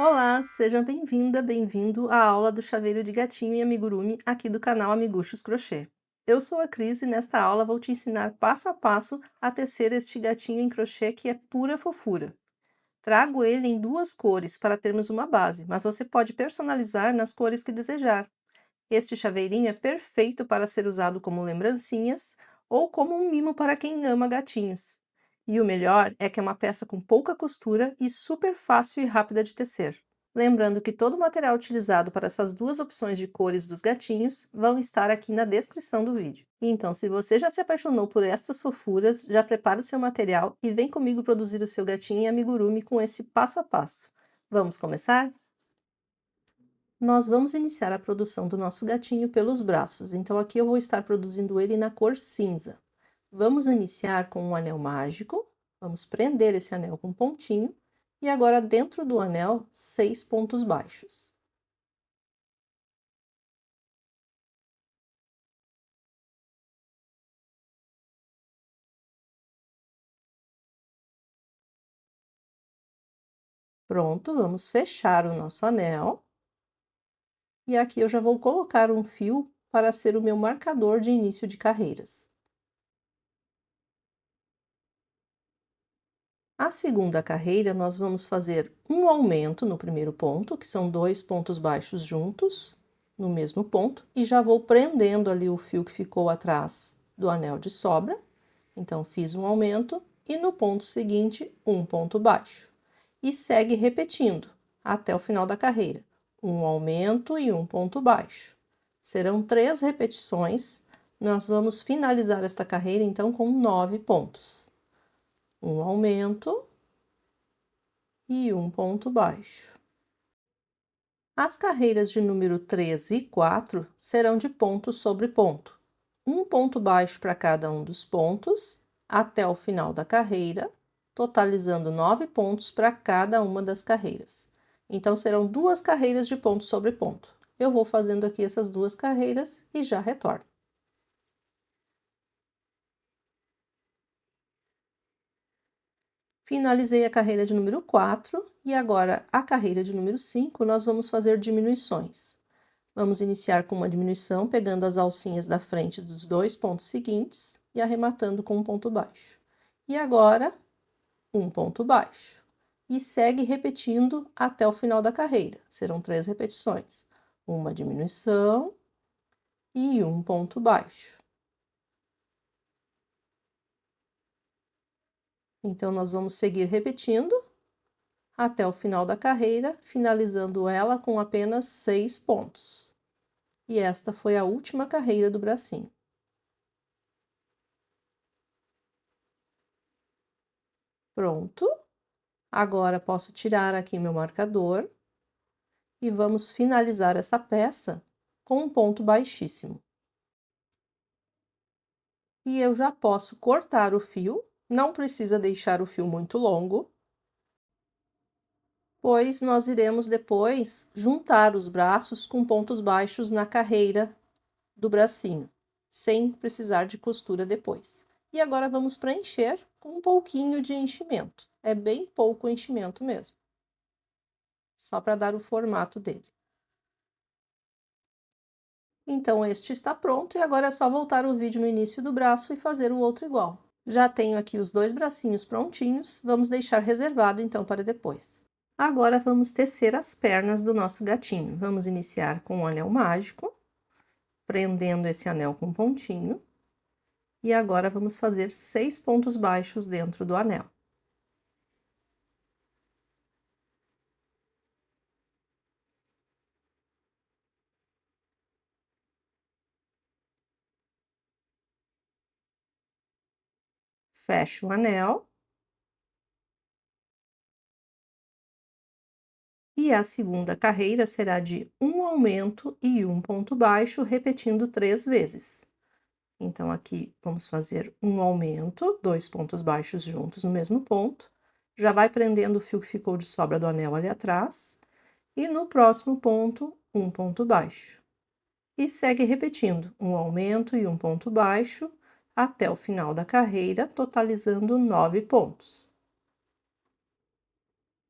Olá, seja bem-vinda, bem-vindo à aula do chaveiro de gatinho e amigurumi aqui do canal Amiguchos Crochê. Eu sou a Cris e nesta aula vou te ensinar passo a passo a tecer este gatinho em crochê que é pura fofura. Trago ele em duas cores para termos uma base, mas você pode personalizar nas cores que desejar. Este chaveirinho é perfeito para ser usado como lembrancinhas ou como um mimo para quem ama gatinhos. E o melhor é que é uma peça com pouca costura e super fácil e rápida de tecer. Lembrando que todo o material utilizado para essas duas opções de cores dos gatinhos vão estar aqui na descrição do vídeo. Então, se você já se apaixonou por estas fofuras, já prepara o seu material e vem comigo produzir o seu gatinho em amigurumi com esse passo a passo. Vamos começar? Nós vamos iniciar a produção do nosso gatinho pelos braços, então aqui eu vou estar produzindo ele na cor cinza. Vamos iniciar com um anel mágico, vamos prender esse anel com um pontinho, e agora dentro do anel, 6 pontos baixos. Pronto, vamos fechar o nosso anel. E aqui eu já vou colocar um fio para ser o meu marcador de início de carreiras. A segunda carreira, nós vamos fazer um aumento no primeiro ponto, que são 2 pontos baixos juntos, no mesmo ponto, e já vou prendendo ali o fio que ficou atrás do anel de sobra. Então, fiz um aumento e no ponto seguinte, um ponto baixo. E segue repetindo até o final da carreira. Um aumento e um ponto baixo. Serão 3 repetições. Nós vamos finalizar esta carreira, então, com 9 pontos. Um aumento e um ponto baixo. As carreiras de número 3 e 4 serão de ponto sobre ponto. Um ponto baixo para cada um dos pontos, até o final da carreira, totalizando 9 pontos para cada uma das carreiras. Então, serão 2 carreiras de ponto sobre ponto. Eu vou fazendo aqui essas 2 carreiras e já retorno. Finalizei a carreira de número 4 e agora a carreira de número 5 nós vamos fazer diminuições. Vamos iniciar com uma diminuição, pegando as alcinhas da frente dos 2 pontos seguintes e arrematando com um ponto baixo. E agora, um ponto baixo. E segue repetindo até o final da carreira. Serão 3 repetições. Uma diminuição e um ponto baixo. Então, nós vamos seguir repetindo até o final da carreira, finalizando ela com apenas 6 pontos. E esta foi a última carreira do bracinho. Pronto. Agora, posso tirar aqui meu marcador e vamos finalizar essa peça com um ponto baixíssimo. E eu já posso cortar o fio, não precisa deixar o fio muito longo, pois nós iremos depois juntar os braços com pontos baixos na carreira do bracinho, sem precisar de costura depois. E agora vamos preencher com um pouquinho de enchimento, é bem pouco enchimento mesmo, só para dar o formato dele. Então, este está pronto e agora é só voltar o vídeo no início do braço e fazer o outro igual. Já tenho aqui os 2 bracinhos prontinhos, vamos deixar reservado então para depois. Agora vamos tecer as pernas do nosso gatinho. Vamos iniciar com um anel mágico, prendendo esse anel com um pontinho. E agora vamos fazer 6 pontos baixos dentro do anel. Fecho o anel. E a segunda carreira será de um aumento e um ponto baixo, repetindo 3 vezes. Então, aqui vamos fazer um aumento, 2 pontos baixos juntos no mesmo ponto. Já vai prendendo o fio que ficou de sobra do anel ali atrás. E no próximo ponto, um ponto baixo. E segue repetindo um aumento e um ponto baixo até o final da carreira, totalizando 9 pontos.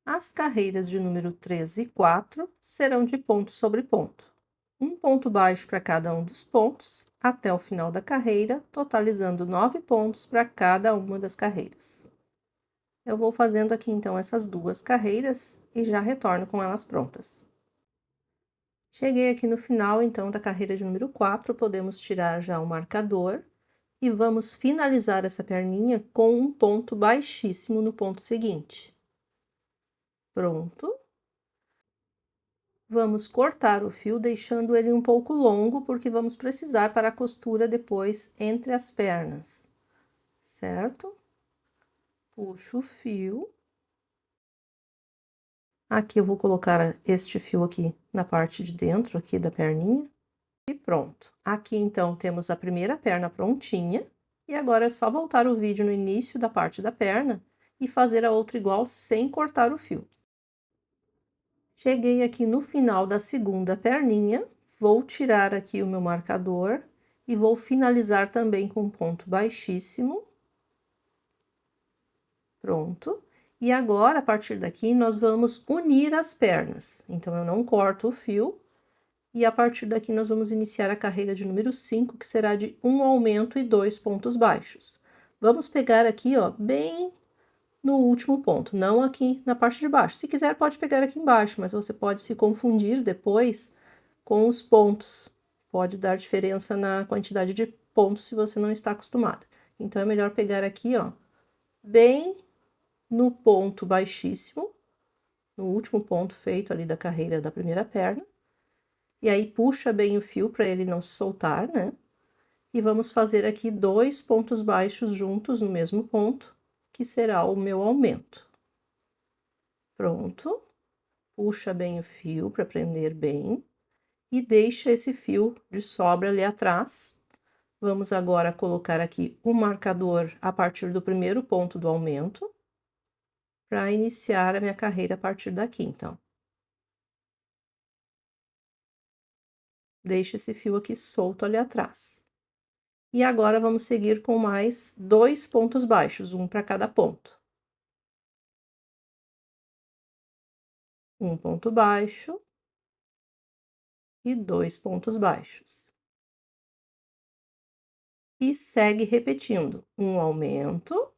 As carreiras de número 3 e 4 serão de ponto sobre ponto. Um ponto baixo para cada um dos pontos, até o final da carreira, totalizando 9 pontos para cada uma das carreiras. Eu vou fazendo aqui então essas duas carreiras e já retorno com elas prontas. Cheguei aqui no final então da carreira de número 4, podemos tirar já o marcador e vamos finalizar essa perninha com um ponto baixíssimo no ponto seguinte. Pronto. Vamos cortar o fio deixando ele um pouco longo, porque vamos precisar para a costura depois entre as pernas, certo? Puxo o fio. Aqui eu vou colocar este fio aqui na parte de dentro aqui da perninha e pronto. Aqui então temos a primeira perna prontinha e agora é só voltar o vídeo no início da parte da perna e fazer a outra igual sem cortar o fio. Cheguei aqui no final da segunda perninha, vou tirar aqui o meu marcador e vou finalizar também com um ponto baixíssimo. Pronto. E agora, a partir daqui, nós vamos unir as pernas. Então, eu não corto o fio. E a partir daqui, nós vamos iniciar a carreira de número 5, que será de um aumento e 2 pontos baixos. Vamos pegar aqui, ó, bem no último ponto, não aqui na parte de baixo. Se quiser, pode pegar aqui embaixo, mas você pode se confundir depois com os pontos. Pode dar diferença na quantidade de pontos se você não está acostumada. Então, é melhor pegar aqui, ó, bem no ponto baixíssimo, no último ponto feito ali da carreira da primeira perna. E aí, puxa bem o fio para ele não se soltar, né? E vamos fazer aqui 2 pontos baixos juntos no mesmo ponto, que será o meu aumento. Pronto. Puxa bem o fio para prender bem e deixa esse fio de sobra ali atrás. Vamos agora colocar aqui o marcador a partir do primeiro ponto do aumento, para iniciar a minha carreira a partir daqui, então. Deixa esse fio aqui solto ali atrás. E agora vamos seguir com mais 2 pontos baixos, um para cada ponto. Um ponto baixo e 2 pontos baixos. E segue repetindo, um aumento,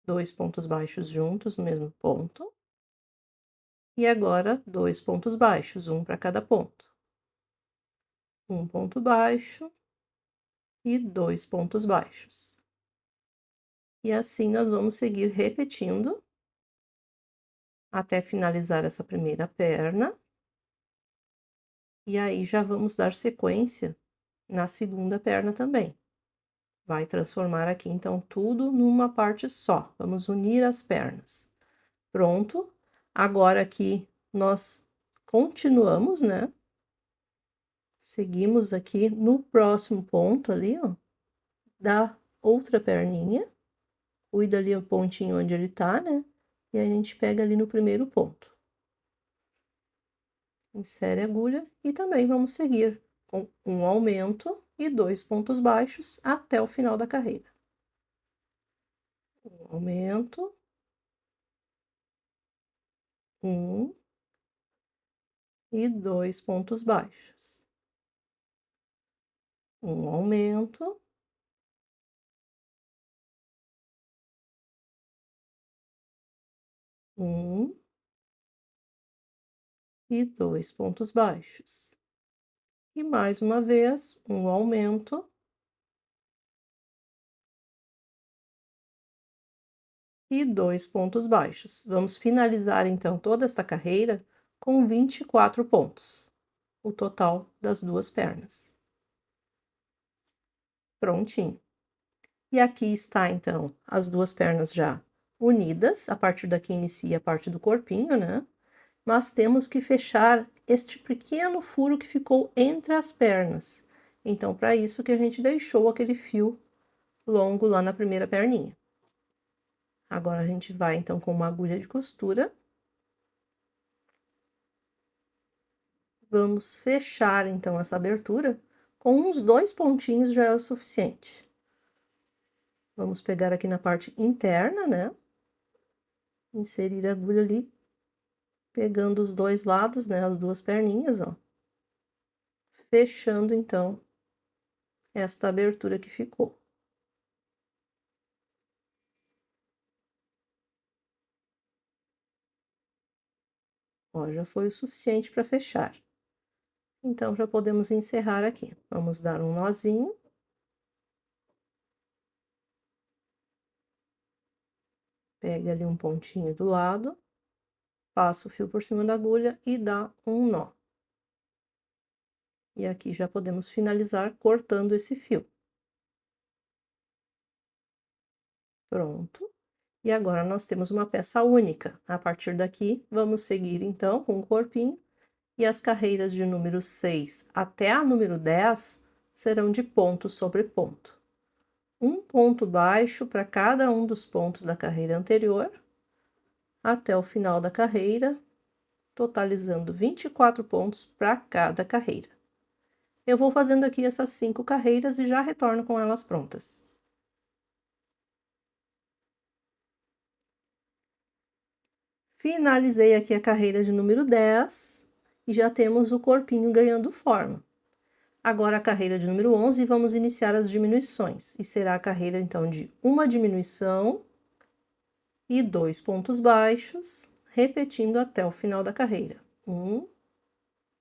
2 pontos baixos juntos no mesmo ponto. E agora 2 pontos baixos, um para cada ponto. Um ponto baixo e 2 pontos baixos. E assim nós vamos seguir repetindo até finalizar essa primeira perna. E aí já vamos dar sequência na segunda perna também. Vai transformar aqui então tudo numa parte só. Vamos unir as pernas. Pronto. Agora aqui nós continuamos, né? Seguimos aqui no próximo ponto ali, ó, da outra perninha. Cuida ali o pontinho onde ele tá, né? E a gente pega ali no primeiro ponto. Insere a agulha e também vamos seguir com um aumento e 2 pontos baixos até o final da carreira. Um aumento, um e 2 pontos baixos. Um aumento, um e 2 pontos baixos. E mais uma vez, um aumento e 2 pontos baixos. Vamos finalizar então toda esta carreira com 24 pontos, o total das duas pernas. Prontinho. E aqui está então as duas pernas já unidas, a partir daqui inicia a parte do corpinho, né? Mas temos que fechar este pequeno furo que ficou entre as pernas. Então, para isso que a gente deixou aquele fio longo lá na primeira perninha. Agora, a gente vai, então, com uma agulha de costura. Vamos fechar, então, essa abertura com uns 2 pontinhos já é o suficiente. Vamos pegar aqui na parte interna, né? Inserir a agulha ali, pegando os dois lados, né, as duas perninhas, ó. Fechando, então, esta abertura que ficou. Ó, já foi o suficiente para fechar. Então, já podemos encerrar aqui. Vamos dar um nozinho. Pega ali um pontinho do lado, passa o fio por cima da agulha e dá um nó. E aqui já podemos finalizar cortando esse fio. Pronto. E agora nós temos uma peça única. A partir daqui, vamos seguir então com o corpinho, e as carreiras de número 6 até a número 10 serão de ponto sobre ponto. Um ponto baixo para cada um dos pontos da carreira anterior, até o final da carreira, totalizando 24 pontos para cada carreira. Eu vou fazendo aqui essas 5 carreiras e já retorno com elas prontas. Finalizei aqui a carreira de número 10 e já temos o corpinho ganhando forma. Agora a carreira de número 11, vamos iniciar as diminuições. E será a carreira, então, de uma diminuição e 2 pontos baixos, repetindo até o final da carreira. 1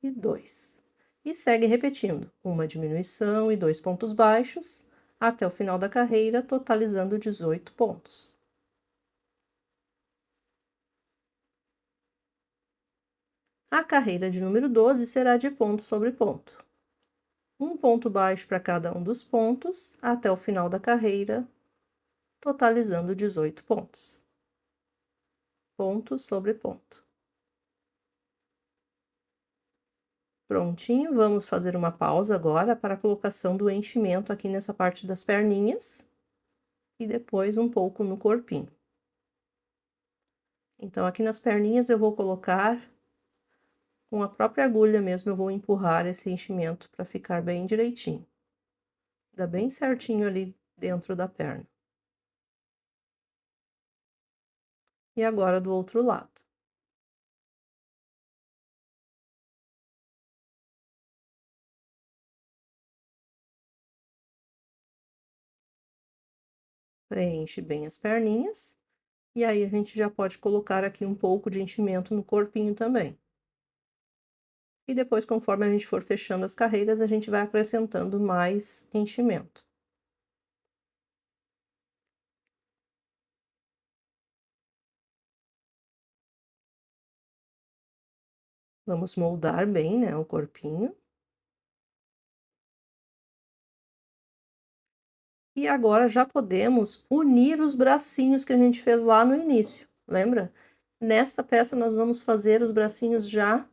e 2. E segue repetindo, uma diminuição e 2 pontos baixos, até o final da carreira, totalizando 18 pontos. A carreira de número 12 será de ponto sobre ponto. Um ponto baixo para cada um dos pontos, até o final da carreira, totalizando 18 pontos. Ponto sobre ponto. Prontinho, vamos fazer uma pausa agora para a colocação do enchimento aqui nessa parte das perninhas e depois um pouco no corpinho. Então, aqui nas perninhas eu vou colocar com a própria agulha mesmo, eu vou empurrar esse enchimento para ficar bem direitinho. Dá bem certinho ali dentro da perna. E agora do outro lado. Preenche bem as perninhas. E aí, a gente já pode colocar aqui um pouco de enchimento no corpinho também. E depois, conforme a gente for fechando as carreiras, a gente vai acrescentando mais enchimento. Vamos moldar bem, né, o corpinho. E agora já podemos unir os bracinhos que a gente fez lá no início, lembra? Nesta peça nós vamos fazer os bracinhos já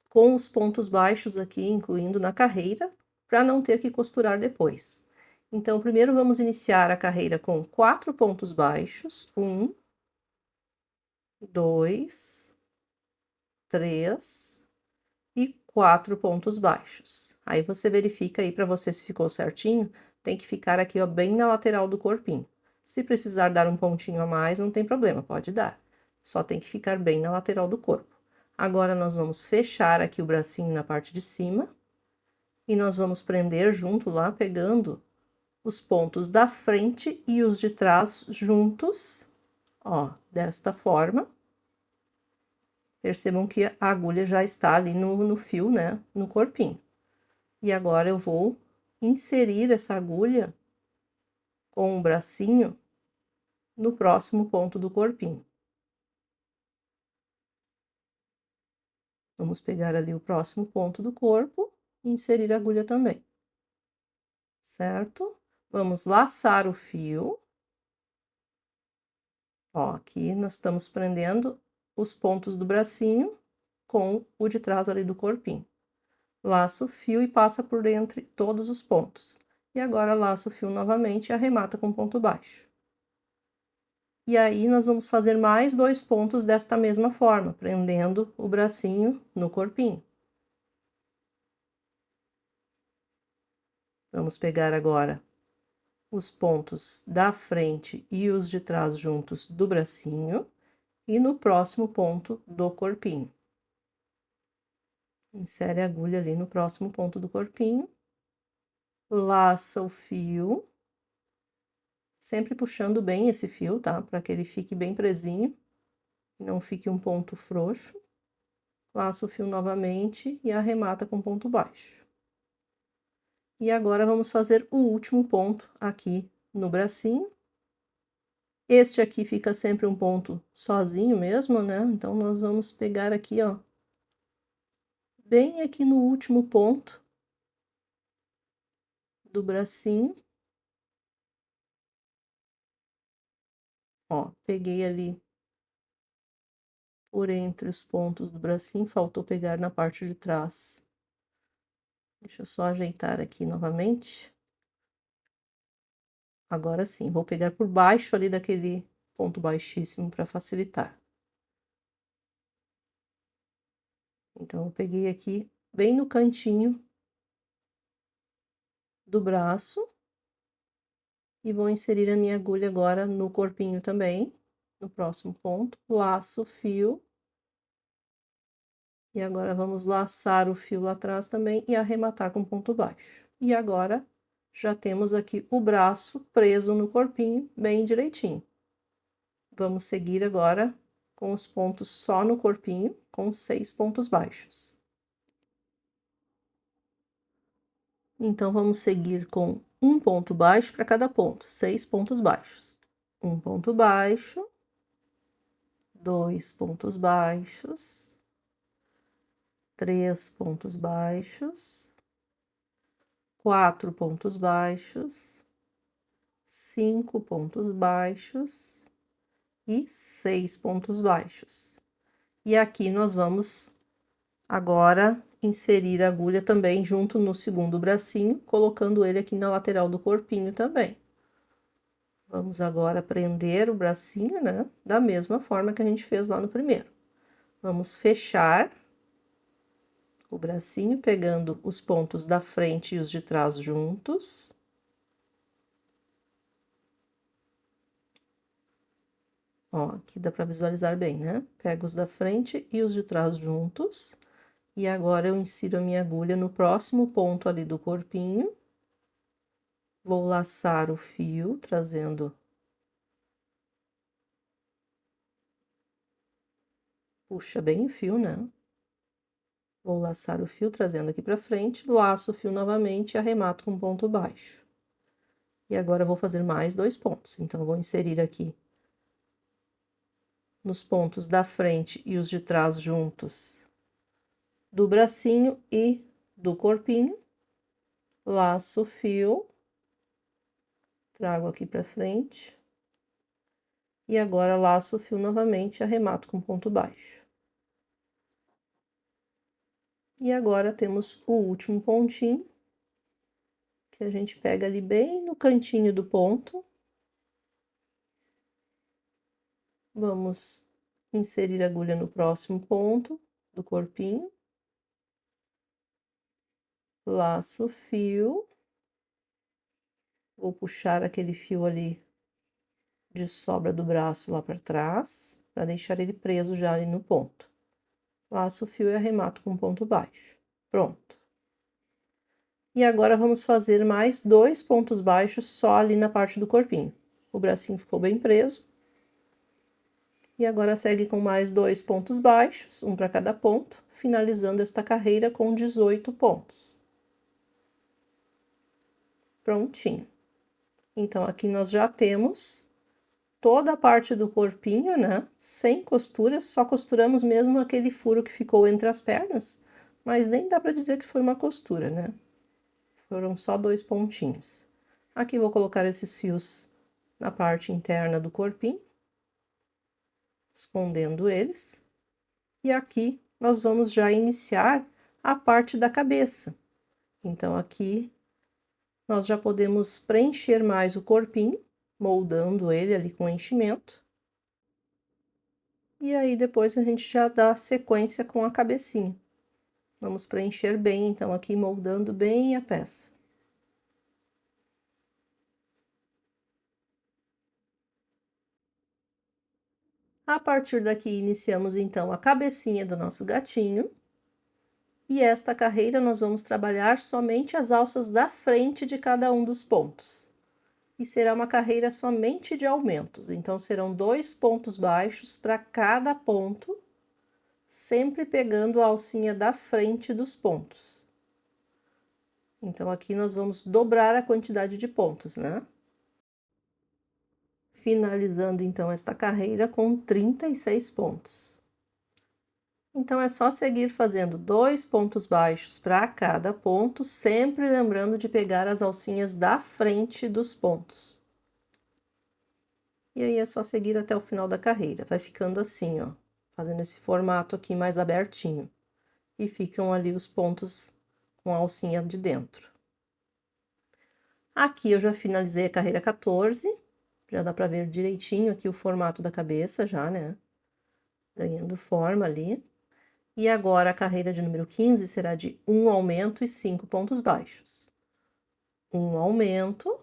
com os pontos baixos aqui, incluindo na carreira, para não ter que costurar depois. Então, primeiro vamos iniciar a carreira com 4 pontos baixos, 1, 2, 3 e 4 pontos baixos. Aí você verifica aí para você se ficou certinho, tem que ficar aqui, ó, bem na lateral do corpinho. Se precisar dar um pontinho a mais, não tem problema, pode dar. Só tem que ficar bem na lateral do corpo. Agora, nós vamos fechar aqui o bracinho na parte de cima e nós vamos prender junto lá, pegando os pontos da frente e os de trás juntos, ó, desta forma. Percebam que a agulha já está ali no fio, né, no corpinho. E agora eu vou inserir essa agulha com o bracinho no próximo ponto do corpinho. Vamos pegar ali o próximo ponto do corpo e inserir a agulha também, certo? Vamos laçar o fio. Ó, aqui nós estamos prendendo os pontos do bracinho com o de trás ali do corpinho. Laça o fio e passa por entre todos os pontos. E agora laça o fio novamente e arremata com ponto baixo. E aí, nós vamos fazer mais 2 pontos desta mesma forma, prendendo o bracinho no corpinho. Vamos pegar agora os pontos da frente e os de trás juntos do bracinho e no próximo ponto do corpinho. Insere a agulha ali no próximo ponto do corpinho, laça o fio, sempre puxando bem esse fio, tá? Para que ele fique bem presinho, não fique um ponto frouxo. Laça o fio novamente e arremata com ponto baixo. E agora vamos fazer o último ponto aqui no bracinho. Este aqui fica sempre um ponto sozinho mesmo, né? Então, nós vamos pegar aqui, ó, bem aqui no último ponto do bracinho. Ó, peguei ali por entre os pontos do bracinho, faltou pegar na parte de trás. Deixa eu só ajeitar aqui novamente. Agora sim, vou pegar por baixo ali daquele ponto baixíssimo para facilitar. Então, eu peguei aqui bem no cantinho do braço e vou inserir a minha agulha agora no corpinho também, no próximo ponto, laço o fio. E agora vamos laçar o fio lá atrás também e arrematar com ponto baixo. E agora já temos aqui o braço preso no corpinho bem direitinho. Vamos seguir agora com os pontos só no corpinho, com 6 pontos baixos. Então, vamos seguir com um ponto baixo para cada ponto, 6 pontos baixos. Um ponto baixo, 2 pontos baixos, 3 pontos baixos, 4 pontos baixos, 5 pontos baixos e 6 pontos baixos. E aqui nós vamos agora inserir a agulha também junto no segundo bracinho, colocando ele aqui na lateral do corpinho também. Vamos agora prender o bracinho, né? Da mesma forma que a gente fez lá no primeiro. Vamos fechar o bracinho, pegando os pontos da frente e os de trás juntos. Ó, aqui dá para visualizar bem, né? Pego os da frente e os de trás juntos. E agora eu insiro a minha agulha no próximo ponto ali do corpinho. Vou laçar o fio, trazendo... Puxa bem o fio, né? Vou laçar o fio, trazendo aqui pra frente, laço o fio novamente e arremato com ponto baixo. E agora eu vou fazer mais 2 pontos. Então, eu vou inserir aqui nos pontos da frente e os de trás juntos do bracinho e do corpinho. Laço o fio, trago aqui pra frente. E agora laço o fio novamente e arremato com ponto baixo. E agora temos o último pontinho, que a gente pega ali bem no cantinho do ponto. Vamos inserir a agulha no próximo ponto do corpinho. Laço o fio. Vou puxar aquele fio ali de sobra do braço lá para trás, para deixar ele preso já ali no ponto. Laço o fio e arremato com ponto baixo. Pronto. E agora vamos fazer mais 2 pontos baixos só ali na parte do corpinho. O bracinho ficou bem preso. E agora segue com mais 2 pontos baixos, um para cada ponto, finalizando esta carreira com 18 pontos. Prontinho. Então, aqui nós já temos toda a parte do corpinho, né? Sem costuras, só costuramos mesmo aquele furo que ficou entre as pernas, mas nem dá para dizer que foi uma costura, né? Foram só 2 pontinhos. Aqui vou colocar esses fios na parte interna do corpinho, escondendo eles. E aqui nós vamos já iniciar a parte da cabeça. Então, aqui nós já podemos preencher mais o corpinho, moldando ele ali com enchimento. E aí, depois a gente já dá sequência com a cabecinha. Vamos preencher bem, então, aqui moldando bem a peça. A partir daqui, iniciamos então a cabecinha do nosso gatinho. E esta carreira nós vamos trabalhar somente as alças da frente de cada um dos pontos. E será uma carreira somente de aumentos, então serão 2 pontos baixos para cada ponto, sempre pegando a alcinha da frente dos pontos. Então, aqui nós vamos dobrar a quantidade de pontos, né? Finalizando, então, esta carreira com 36 pontos. Então, é só seguir fazendo 2 pontos baixos para cada ponto, sempre lembrando de pegar as alcinhas da frente dos pontos. E aí, é só seguir até o final da carreira. Vai ficando assim, ó, fazendo esse formato aqui mais abertinho. E ficam ali os pontos com a alcinha de dentro. Aqui eu já finalizei a carreira 14, já dá para ver direitinho aqui o formato da cabeça já, né? Ganhando forma ali. E agora a carreira de número 15 será de 1 aumento e 5 pontos baixos. 1 aumento.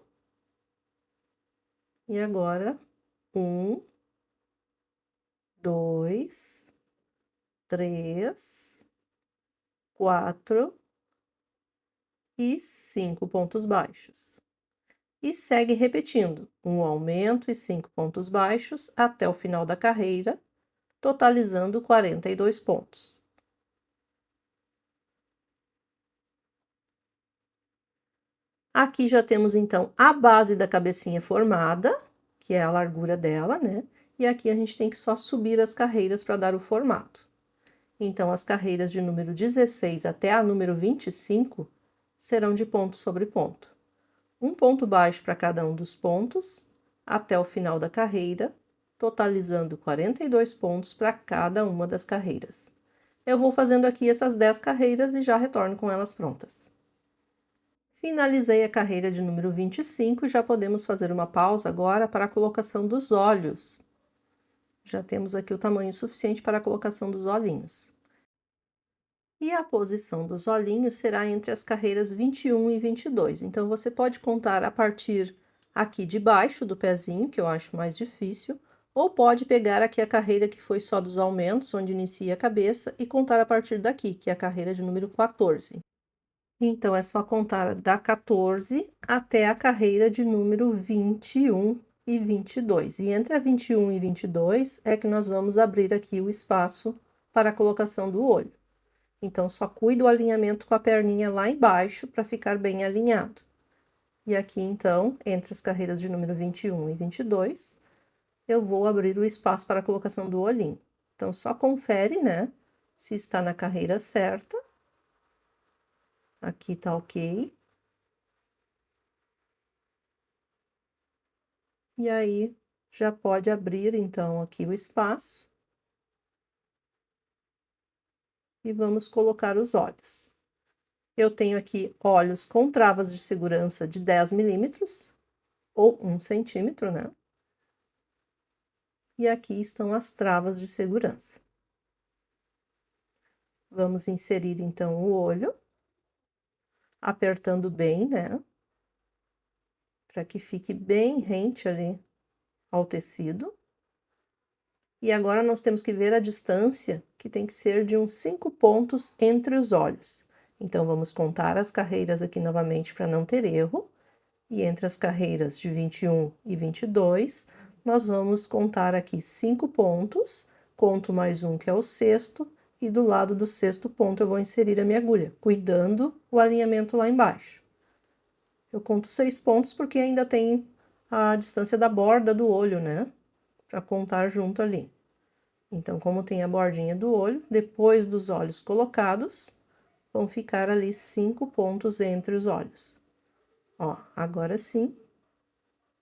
E agora 1, 2, 3, 4 e 5 pontos baixos. E segue repetindo, 1 aumento e 5 pontos baixos até o final da carreira, totalizando 42 pontos. Aqui já temos, então, a base da cabecinha formada, que é a largura dela, né? E aqui a gente tem que só subir as carreiras para dar o formato. Então, as carreiras de número 16 até a número 25 serão de ponto sobre ponto. Um ponto baixo para cada um dos pontos, até o final da carreira, totalizando 42 pontos para cada uma das carreiras. Eu vou fazendo aqui essas 10 carreiras e já retorno com elas prontas. Finalizei a carreira de número 25 e já podemos fazer uma pausa agora para a colocação dos olhos. Já temos aqui o tamanho suficiente para a colocação dos olhinhos. E a posição dos olhinhos será entre as carreiras 21 e 22. Então, você pode contar a partir aqui de baixo do pezinho, que eu acho mais difícil, ou pode pegar aqui a carreira que foi só dos aumentos, onde inicia a cabeça, e contar a partir daqui, que é a carreira de número 14. Então, é só contar da 14 até a carreira de número 21 e 22. E entre a 21 e 22 é que nós vamos abrir aqui o espaço para a colocação do olho. Então, só cuida o alinhamento com a perninha lá embaixo para ficar bem alinhado. E aqui, então, entre as carreiras de número 21 e 22, eu vou abrir o espaço para a colocação do olhinho. Então, só confere, né, se está na carreira certa. Aqui tá ok. E aí, já pode abrir, então, aqui o espaço. E vamos colocar os olhos. Eu tenho aqui olhos com travas de segurança de 10 milímetros, ou 1 centímetro, né? E aqui estão as travas de segurança. Vamos inserir, então, o olho, apertando bem, né? Para que fique bem rente ali ao tecido. E agora nós temos que ver a distância, que tem que ser de uns 5 pontos entre os olhos. Então, vamos contar as carreiras aqui novamente para não ter erro. E entre as carreiras de 21 e 22, nós vamos contar aqui 5 pontos, conto mais um que é o sexto, e do lado do sexto ponto eu vou inserir a minha agulha, cuidando o alinhamento lá embaixo. Eu conto 6 pontos porque ainda tem a distância da borda do olho, né? Para contar junto ali. Então, como tem a bordinha do olho, depois dos olhos colocados, vão ficar ali 5 pontos entre os olhos. Ó, agora sim,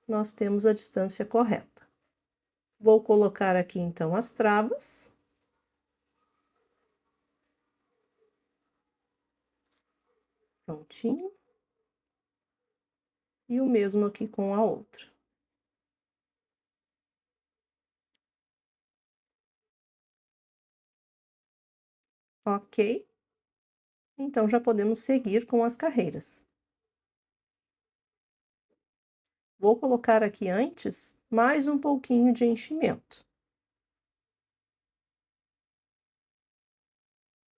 nós temos a distância correta. Vou colocar aqui, então, as travas. Prontinho. E o mesmo aqui com a outra. Ok? Então, já podemos seguir com as carreiras. Vou colocar aqui antes mais um pouquinho de enchimento.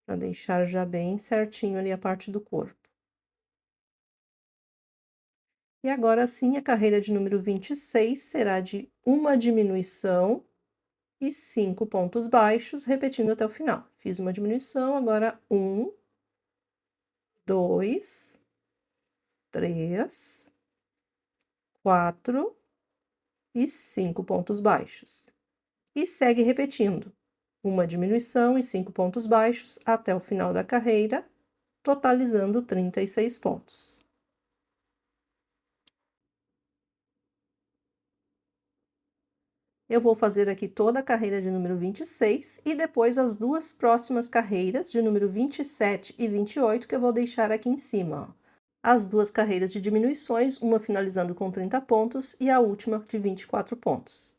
para deixar já bem certinho ali a parte do corpo. E agora sim, a carreira de número 26 será de uma diminuição e 5 pontos baixos, repetindo até o final. Fiz uma diminuição, agora 1, 2, 3, 4 e 5 pontos baixos. E segue repetindo, uma diminuição e 5 pontos baixos até o final da carreira, totalizando 36 pontos. Eu vou fazer aqui toda a carreira de número 26 e depois as duas próximas carreiras de número 27 e 28 que eu vou deixar aqui em cima, ó. As duas carreiras de diminuições, uma finalizando com 30 pontos e a última de 24 pontos.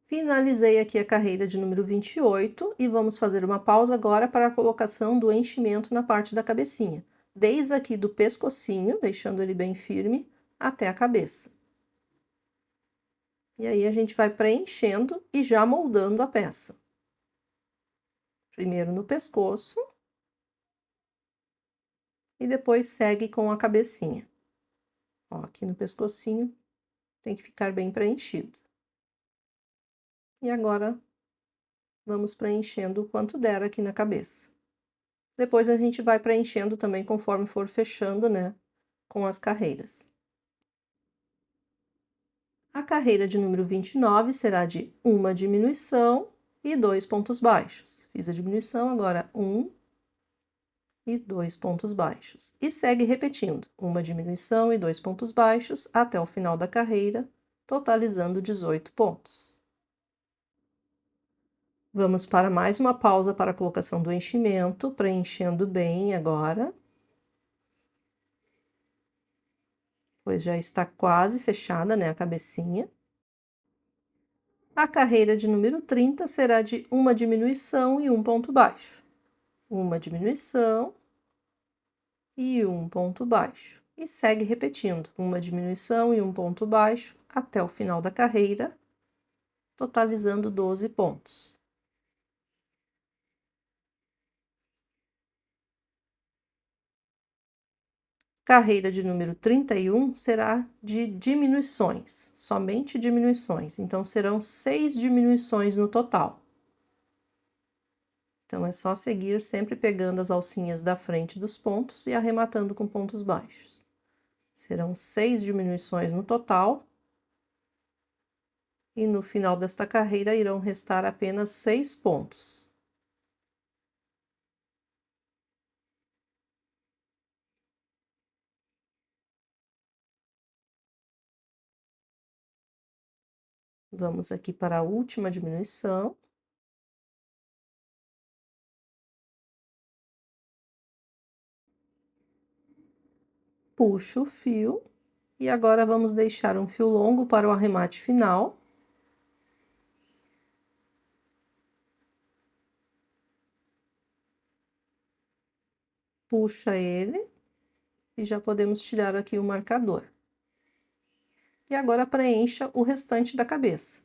Finalizei aqui a carreira de número 28 e vamos fazer uma pausa agora para a colocação do enchimento na parte da cabecinha, desde aqui do pescocinho, deixando ele bem firme, até a cabeça. E aí a gente vai preenchendo e já moldando a peça. Primeiro no pescoço e depois segue com a cabecinha. Ó, aqui no pescocinho tem que ficar bem preenchido. E agora vamos preenchendo o quanto der aqui na cabeça. Depois a gente vai preenchendo também conforme for fechando, né, com as carreiras. A carreira de número 29 será de uma diminuição e 2 pontos baixos. Fiz a diminuição, agora 1 e 2 pontos baixos. E segue repetindo, uma diminuição e 2 pontos baixos até o final da carreira, totalizando 18 pontos. Vamos para mais uma pausa para a colocação do enchimento, preenchendo bem agora. Pois já está quase fechada, né, a cabecinha. A carreira de número 30 será de uma diminuição e um ponto baixo. Uma diminuição e um ponto baixo. E segue repetindo, uma diminuição e um ponto baixo até o final da carreira, totalizando 12 pontos. Carreira de número 31 será de diminuições, somente diminuições. Então, serão 6 diminuições no total. Então, é só seguir sempre pegando as alcinhas da frente dos pontos e arrematando com pontos baixos. Serão 6 diminuições no total. E no final desta carreira irão restar apenas 6 pontos. Vamos aqui para a última diminuição. Puxo o fio e agora vamos deixar um fio longo para o arremate final. Puxa ele e já podemos tirar aqui o marcador. E agora preencha o restante da cabeça.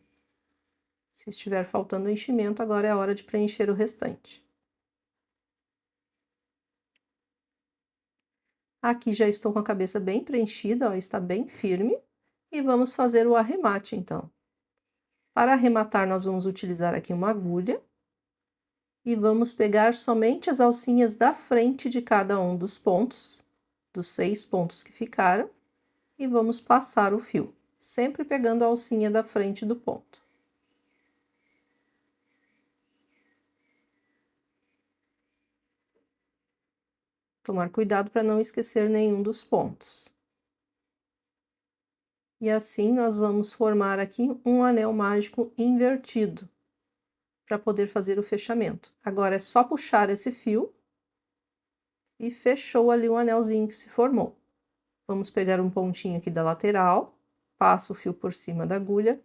Se estiver faltando enchimento, agora é a hora de preencher o restante. Aqui já estou com a cabeça bem preenchida, ó, está bem firme. E vamos fazer o arremate, então. Para arrematar, nós vamos utilizar aqui uma agulha. E vamos pegar somente as alcinhas da frente de cada um dos pontos, dos 6 pontos que ficaram. E vamos passar o fio, sempre pegando a alcinha da frente do ponto. Tomar cuidado para não esquecer nenhum dos pontos. E assim nós vamos formar aqui um anel mágico invertido, para poder fazer o fechamento. Agora é só puxar esse fio e fechou ali o anelzinho que se formou. Vamos pegar um pontinho aqui da lateral, passa o fio por cima da agulha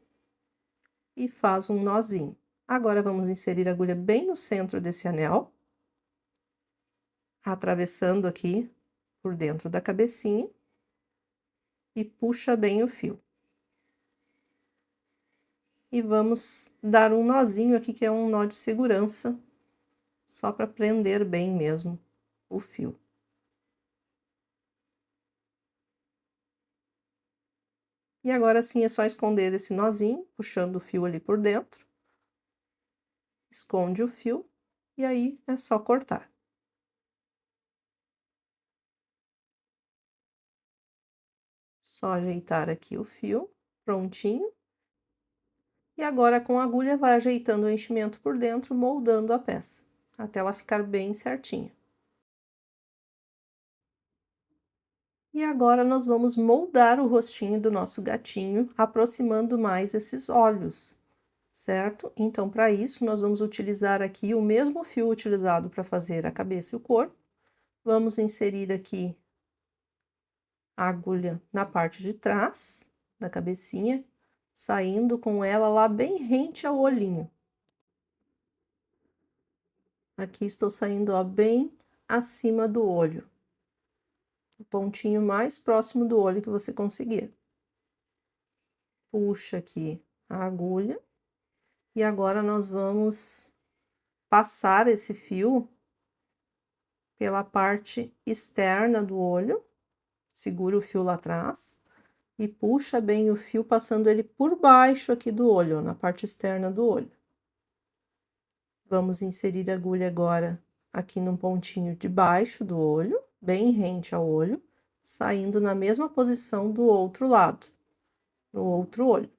e faz um nozinho. Agora vamos inserir a agulha bem no centro desse anel, atravessando aqui por dentro da cabecinha e puxa bem o fio. E vamos dar um nozinho aqui, que é um nó de segurança, só para prender bem mesmo o fio. E agora sim é só esconder esse nozinho, puxando o fio ali por dentro. Esconde o fio e aí é só cortar. Só ajeitar aqui o fio, prontinho. E agora com a agulha vai ajeitando o enchimento por dentro, moldando a peça, até ela ficar bem certinha. E agora nós vamos moldar o rostinho do nosso gatinho, aproximando mais esses olhos, certo? Então, para isso, nós vamos utilizar aqui o mesmo fio utilizado para fazer a cabeça e o corpo. Vamos inserir aqui a agulha na parte de trás da cabecinha, saindo com ela lá bem rente ao olhinho. Aqui estou saindo, ó, bem acima do olho. O pontinho mais próximo do olho que você conseguir. Puxa aqui a agulha e agora nós vamos passar esse fio pela parte externa do olho, segura o fio lá atrás e puxa bem o fio passando ele por baixo aqui do olho, na parte externa do olho. Vamos inserir a agulha agora aqui num pontinho de baixo do olho, bem rente ao olho, saindo na mesma posição do outro lado, no outro olho.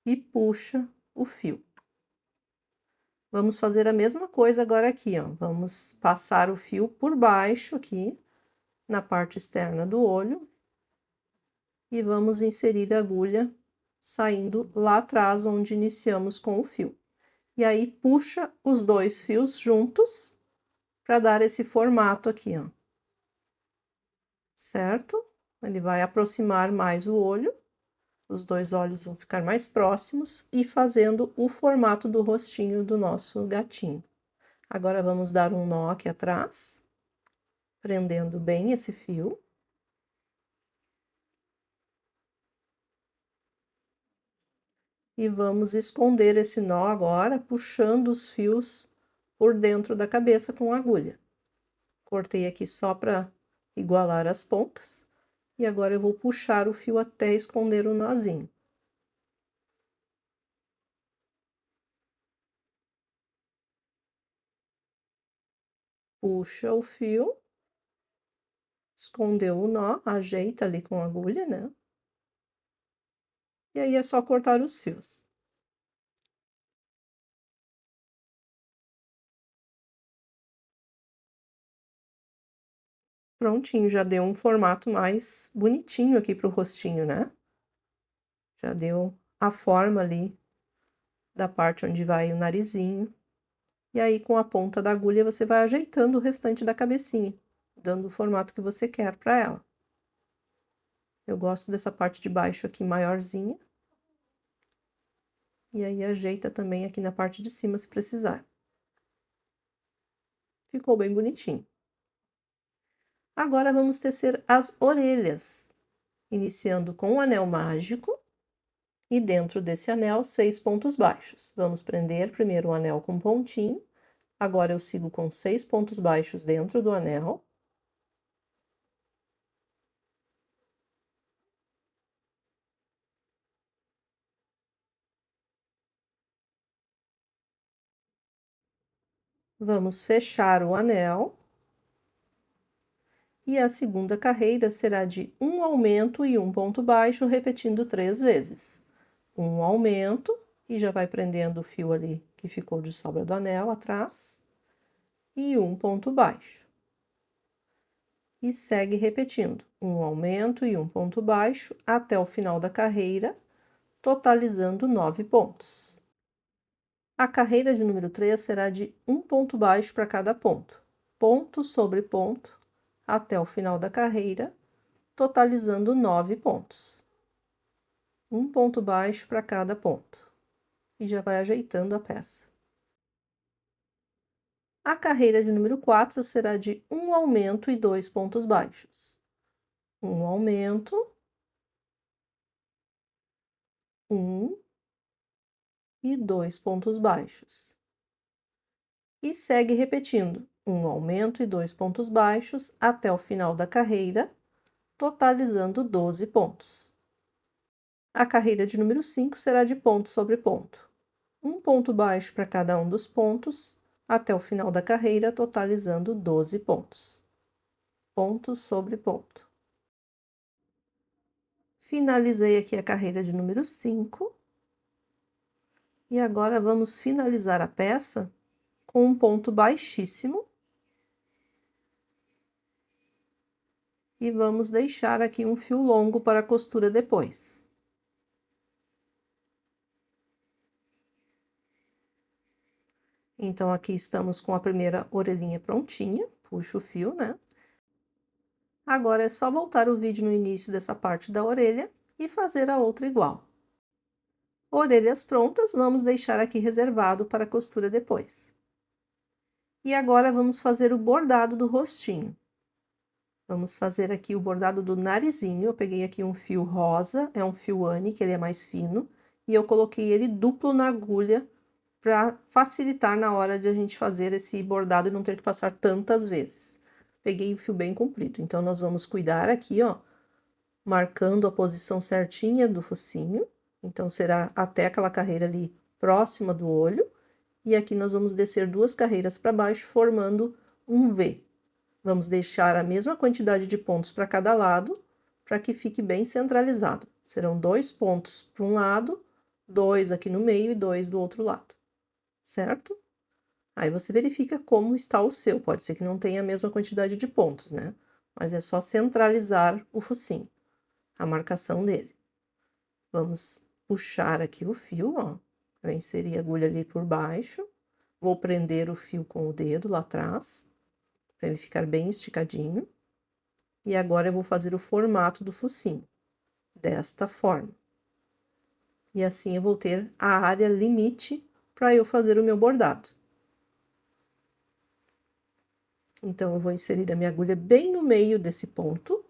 E puxa o fio. Vamos fazer a mesma coisa agora aqui, ó. Vamos passar o fio por baixo aqui, na parte externa do olho, e vamos inserir a agulha saindo lá atrás, onde iniciamos com o fio. E aí, puxa os dois fios juntos, para dar esse formato aqui, ó. Certo? Ele vai aproximar mais o olho, os dois olhos vão ficar mais próximos e fazendo o formato do rostinho do nosso gatinho. Agora vamos dar um nó aqui atrás, prendendo bem esse fio. E vamos esconder esse nó agora, puxando os fios por dentro da cabeça com a agulha. Cortei aqui só para igualar as pontas. E agora eu vou puxar o fio até esconder o nozinho. Puxa o fio, escondeu o nó, ajeita ali com a agulha, né? E aí é só cortar os fios. Prontinho, já deu um formato mais bonitinho aqui pro rostinho, né? Já deu a forma ali da parte onde vai o narizinho. E aí, com a ponta da agulha, você vai ajeitando o restante da cabecinha, dando o formato que você quer para ela. Eu gosto dessa parte de baixo aqui maiorzinha. E aí, ajeita também aqui na parte de cima, se precisar. Ficou bem bonitinho. Agora, vamos tecer as orelhas, iniciando com o anel mágico. E dentro desse anel, 6 pontos baixos. Vamos prender primeiro o anel com pontinho. Agora, eu sigo com 6 pontos baixos dentro do anel. Vamos fechar o anel. E a segunda carreira será de um aumento e um ponto baixo, repetindo 3 vezes. Um aumento, e já vai prendendo o fio ali que ficou de sobra do anel atrás, e um ponto baixo. E segue repetindo, um aumento e um ponto baixo até o final da carreira, totalizando 9 pontos. A carreira de número 3 será de um ponto baixo para cada ponto, ponto sobre ponto, até o final da carreira, totalizando 9 pontos. Um ponto baixo para cada ponto. E já vai ajeitando a peça. A carreira de número 4 será de um aumento e 2 pontos baixos. Um aumento, um e 2 pontos baixos. E segue repetindo um aumento e 2 pontos baixos até o final da carreira, totalizando 12 pontos. A carreira de número 5 será de ponto sobre ponto. Um ponto baixo para cada um dos pontos, até o final da carreira, totalizando 12 pontos. Ponto sobre ponto. Finalizei aqui a carreira de número 5. E agora vamos finalizar a peça com um ponto baixíssimo. E vamos deixar aqui um fio longo para a costura depois. Então, aqui estamos com a primeira orelhinha prontinha, puxo o fio, né? Agora é só voltar o vídeo no início dessa parte da orelha e fazer a outra igual. Orelhas prontas, vamos deixar aqui reservado para a costura depois. E agora vamos fazer o bordado do rostinho. Vamos fazer aqui o bordado do narizinho. Eu peguei aqui um fio rosa, é um fio Anne, que ele é mais fino, e eu coloquei ele duplo na agulha para facilitar na hora de a gente fazer esse bordado e não ter que passar tantas vezes. Peguei o fio bem comprido, então nós vamos cuidar aqui, ó, marcando a posição certinha do focinho. Então, será até aquela carreira ali próxima do olho. E aqui nós vamos descer 2 carreiras para baixo, formando um V. Vamos deixar a mesma quantidade de pontos para cada lado, para que fique bem centralizado. Serão 2 pontos para um lado, 2 aqui no meio e 2 do outro lado, certo? Aí você verifica como está o seu. Pode ser que não tenha a mesma quantidade de pontos, né? Mas é só centralizar o focinho, a marcação dele. Vamos puxar aqui o fio, ó. Eu inseri a agulha ali por baixo. Vou prender o fio com o dedo lá atrás, para ele ficar bem esticadinho. E agora eu vou fazer o formato do focinho, desta forma. E assim eu vou ter a área limite para eu fazer o meu bordado. Então, eu vou inserir a minha agulha bem no meio desse ponto,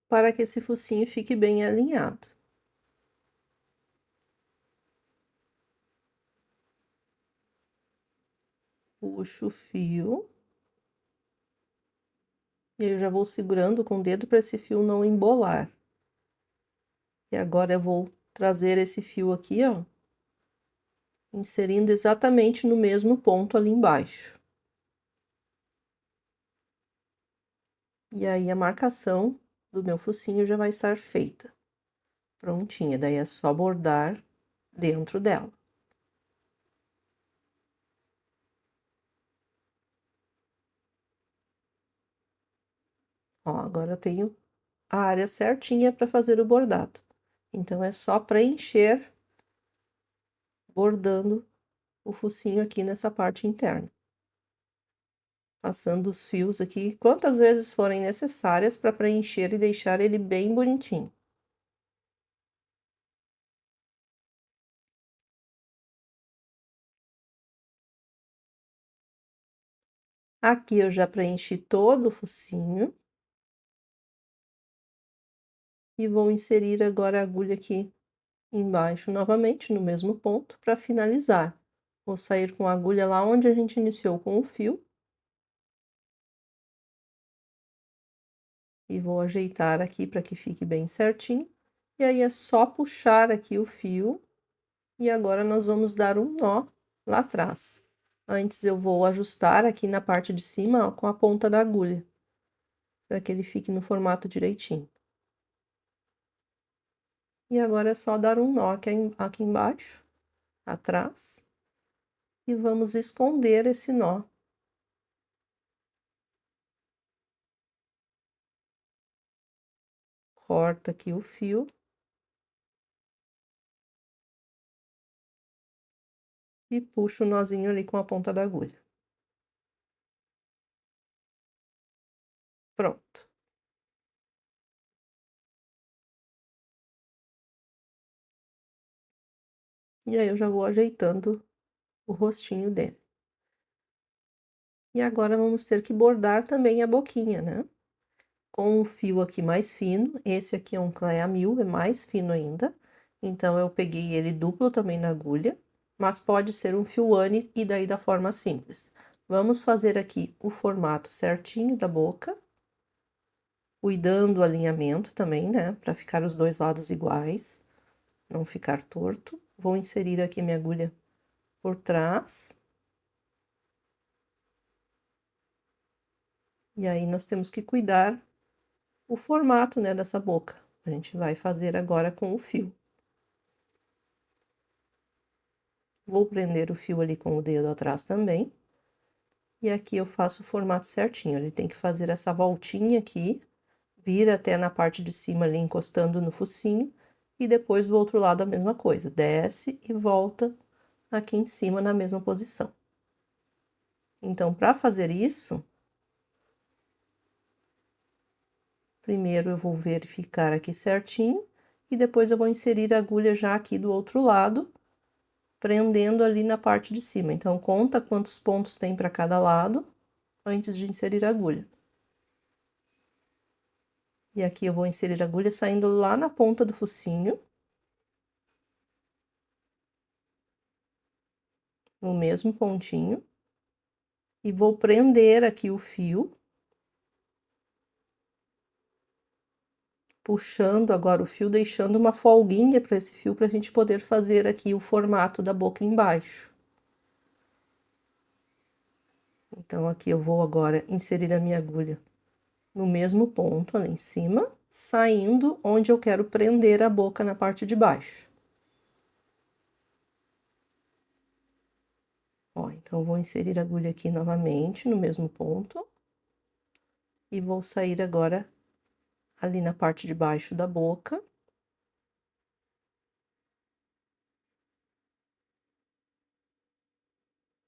para que esse focinho fique bem alinhado. Puxo o fio. E eu já vou segurando com o dedo para esse fio não embolar. E agora eu vou trazer esse fio aqui, ó, inserindo exatamente no mesmo ponto ali embaixo. E aí a marcação do meu focinho já vai estar feita. Prontinha, daí é só bordar dentro dela. Ó, agora eu tenho a área certinha para fazer o bordado. Então, é só preencher bordando o focinho aqui nessa parte interna. Passando os fios aqui quantas vezes forem necessárias para preencher e deixar ele bem bonitinho. Aqui eu já preenchi todo o focinho. E vou inserir agora a agulha aqui embaixo novamente, no mesmo ponto, para finalizar. Vou sair com a agulha lá onde a gente iniciou com o fio. E vou ajeitar aqui para que fique bem certinho. E aí é só puxar aqui o fio. E agora nós vamos dar um nó lá atrás. Antes eu vou ajustar aqui na parte de cima, ó, com a ponta da agulha, para que ele fique no formato direitinho. E agora é só dar um nó aqui embaixo, atrás, e vamos esconder esse nó. Corta aqui o fio. E puxo o nozinho ali com a ponta da agulha. Pronto. E aí eu já vou ajeitando o rostinho dele. E agora vamos ter que bordar também a boquinha, né? Com o fio aqui mais fino, esse aqui é um Cléa 1000, é mais fino ainda. Então, eu peguei ele duplo também na agulha mas pode ser um fio Anne e daí da forma simples. Vamos fazer aqui o formato certinho da boca, cuidando do alinhamento também, né, para ficar os dois lados iguais, não ficar torto. Vou inserir aqui minha agulha por trás. E aí, nós temos que cuidar o formato, né, dessa boca. A gente vai fazer agora com o fio. Vou prender o fio ali com o dedo atrás também. E aqui eu faço o formato certinho. Ele tem que fazer essa voltinha aqui, vir até na parte de cima ali, encostando no focinho. E depois do outro lado a mesma coisa. Desce e volta aqui em cima na mesma posição. Então, para fazer isso, primeiro eu vou verificar aqui certinho. E depois eu vou inserir a agulha já aqui do outro lado, prendendo ali na parte de cima. Então, conta quantos pontos tem para cada lado antes de inserir a agulha. E aqui eu vou inserir a agulha saindo lá na ponta do focinho. No mesmo pontinho. E vou prender aqui o fio. Puxando agora o fio, deixando uma folguinha para esse fio, para a gente poder fazer aqui o formato da boca embaixo. Então, aqui eu vou agora inserir a minha agulha no mesmo ponto, ali em cima, saindo onde eu quero prender a boca na parte de baixo. Ó, então, vou inserir a agulha aqui novamente no mesmo ponto. E vou sair agora ali na parte de baixo da boca.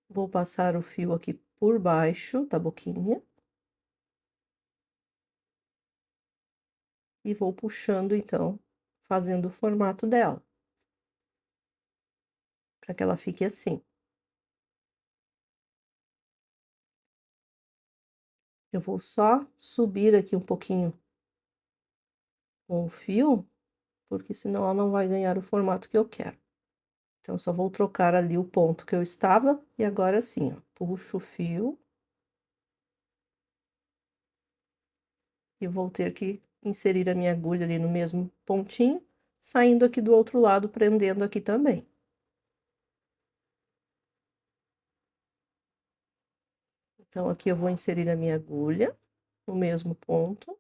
Vou passar o fio aqui por baixo da boquinha. E vou puxando, então, fazendo o formato dela. Para que ela fique assim. Eu vou só subir aqui um pouquinho com o fio, porque senão ela não vai ganhar o formato que eu quero. Então, só vou trocar ali o ponto que eu estava, e agora sim, ó, puxo o fio. E vou ter que inserir a minha agulha ali no mesmo pontinho, saindo aqui do outro lado, prendendo aqui também. Então, aqui eu vou inserir a minha agulha no mesmo ponto,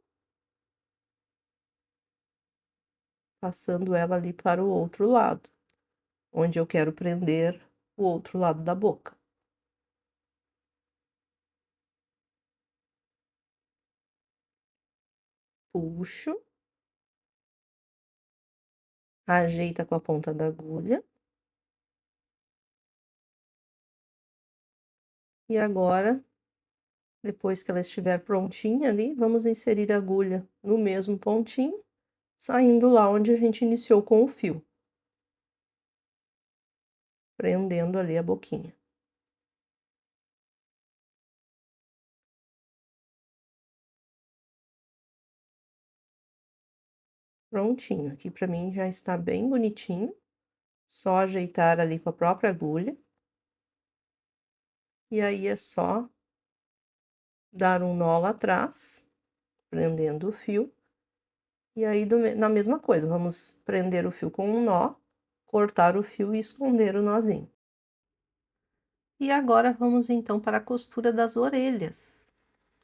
passando ela ali para o outro lado, onde eu quero prender o outro lado da boca. Puxo, ajeita com a ponta da agulha. E agora, depois que ela estiver prontinha ali, vamos inserir a agulha no mesmo pontinho, saindo lá onde a gente iniciou com o fio. Prendendo ali a boquinha. Prontinho, aqui pra mim já está bem bonitinho. Só ajeitar ali com a própria agulha. E aí é só dar um nó lá atrás, prendendo o fio. E aí, na mesma coisa, vamos prender o fio com um nó, cortar o fio e esconder o nozinho. E agora vamos então para a costura das orelhas.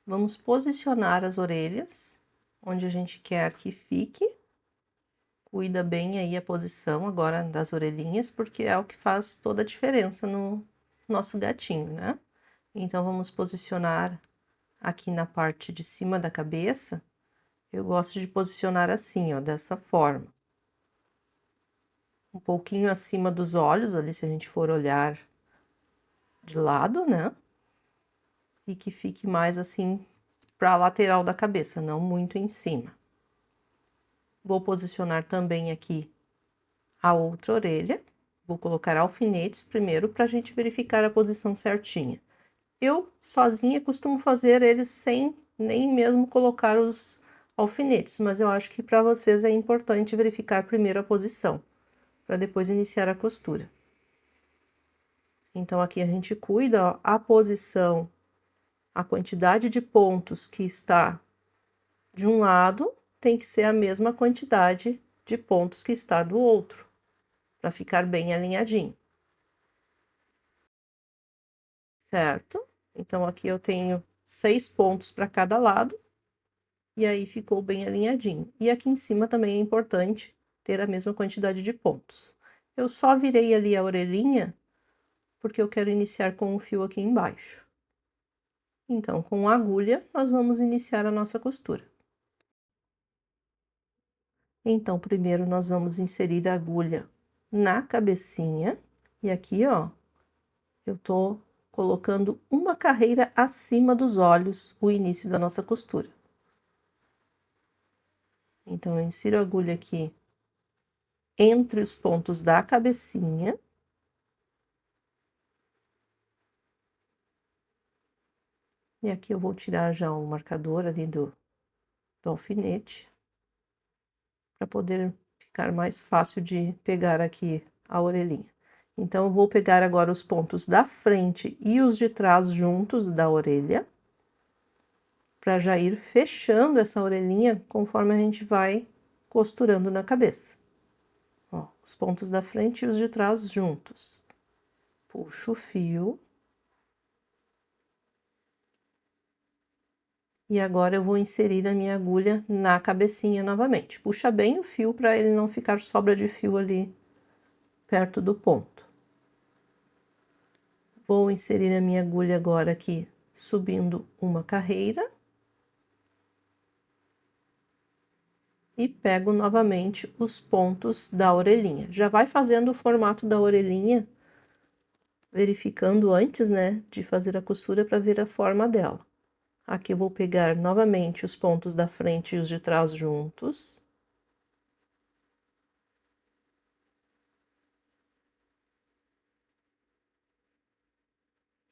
Vamos posicionar as orelhas onde a gente quer que fique. Cuida bem aí a posição agora das orelhinhas, porque é o que faz toda a diferença no nosso gatinho, né? Então, vamos posicionar aqui na parte de cima da cabeça. Eu gosto de posicionar assim, ó, dessa forma. Um pouquinho acima dos olhos, ali, se a gente for olhar de lado, né? E que fique mais assim para a lateral da cabeça, não muito em cima. Vou posicionar também aqui a outra orelha. Vou colocar alfinetes primeiro para a gente verificar a posição certinha. Eu, sozinha, costumo fazer eles sem nem mesmo colocar os alfinetes, mas eu acho que para vocês é importante verificar primeiro a posição, para depois iniciar a costura. Então, aqui a gente cuida, ó, a posição, a quantidade de pontos que está de um lado tem que ser a mesma quantidade de pontos que está do outro, para ficar bem alinhadinho. Certo? Então, aqui eu tenho 6 pontos para cada lado, e aí ficou bem alinhadinho. E aqui em cima também é importante ter a mesma quantidade de pontos. Eu só virei ali a orelhinha, porque eu quero iniciar com o fio aqui embaixo. Então, com a agulha, nós vamos iniciar a nossa costura. Então, primeiro nós vamos inserir a agulha na cabecinha, e aqui, ó, eu tô colocando uma carreira acima dos olhos, o início da nossa costura. Então, eu insiro a agulha aqui entre os pontos da cabecinha. E aqui eu vou tirar já o marcador ali do alfinete, para poder ficar mais fácil de pegar aqui a orelhinha. Então, eu vou pegar agora os pontos da frente e os de trás juntos da orelha, para já ir fechando essa orelhinha conforme a gente vai costurando na cabeça. Ó, os pontos da frente e os de trás juntos. Puxo o fio. E agora eu vou inserir a minha agulha na cabecinha novamente. Puxa bem o fio para ele não ficar sobra de fio ali perto do ponto. Vou inserir a minha agulha agora aqui, subindo uma carreira. E pego novamente os pontos da orelhinha. Já vai fazendo o formato da orelhinha, verificando antes, né, de fazer a costura para ver a forma dela. Aqui eu vou pegar novamente os pontos da frente e os de trás juntos.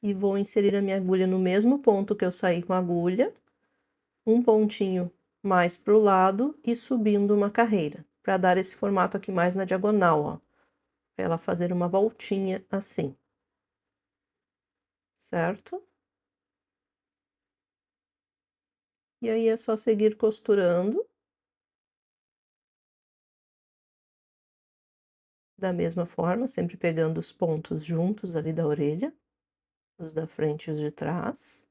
E vou inserir a minha agulha no mesmo ponto que eu saí com a agulha, um pontinho mais pro lado e subindo uma carreira, para dar esse formato aqui mais na diagonal, ó. Pra ela fazer uma voltinha assim. Certo? E aí é só seguir costurando. Da mesma forma, sempre pegando os pontos juntos ali da orelha, os da frente e os de trás,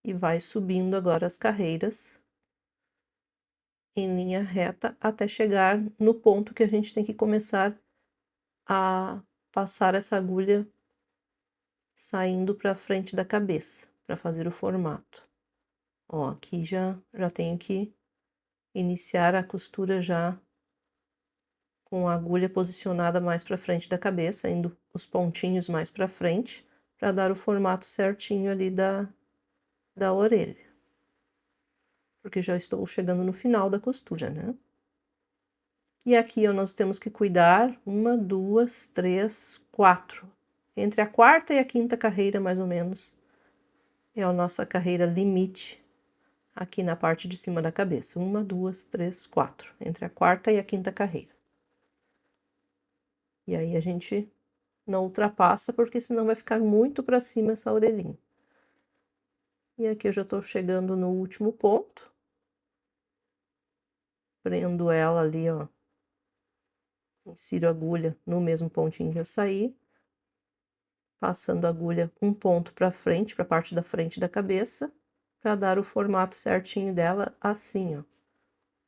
e vai subindo agora as carreiras em linha reta até chegar no ponto que a gente tem que começar a passar essa agulha saindo para frente da cabeça, para fazer o formato. Ó, aqui já tenho que iniciar a costura já com a agulha posicionada mais para frente da cabeça, indo os pontinhos mais para frente, para dar o formato certinho ali da orelha. Porque já estou chegando no final da costura, né? E aqui, ó, nós temos que cuidar, 1, 2, 3, 4. Entre a quarta e a quinta carreira, mais ou menos, é a nossa carreira limite aqui na parte de cima da cabeça. 1, 2, 3, 4. Entre a quarta e a quinta carreira. E aí a gente não ultrapassa, porque senão vai ficar muito para cima essa orelhinha. E aqui eu já tô chegando no último ponto. Prendo ela ali, ó. Insiro a agulha no mesmo pontinho que eu saí. Passando a agulha um ponto para frente, para a parte da frente da cabeça, para dar o formato certinho dela, assim, ó.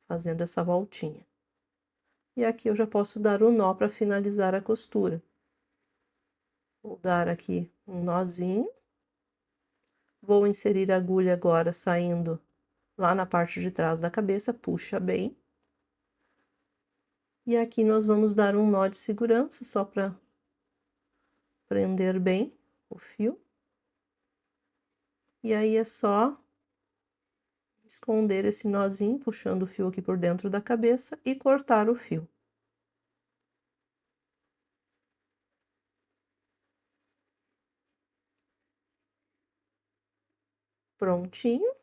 Fazendo essa voltinha. E aqui eu já posso dar o nó para finalizar a costura. Vou dar aqui um nozinho. Vou inserir a agulha agora saindo lá na parte de trás da cabeça, puxa bem. E aqui nós vamos dar um nó de segurança, só para prender bem o fio. E aí é só esconder esse nozinho, puxando o fio aqui por dentro da cabeça e cortar o fio. Prontinho,